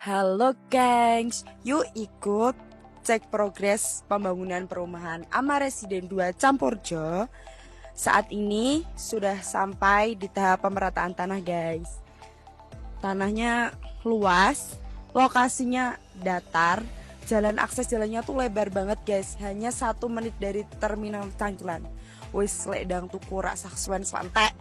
Halo gengs, yuk ikut cek progres pembangunan perumahan Ama Residen 2 Campurjo. Saat ini sudah sampai di tahap pemerataan tanah guys. Tanahnya luas, lokasinya datar, jalan akses jalannya tuh lebar banget guys. Hanya 1 menit dari terminal Cangculan. Wis ledang tuku rak saksuan santai.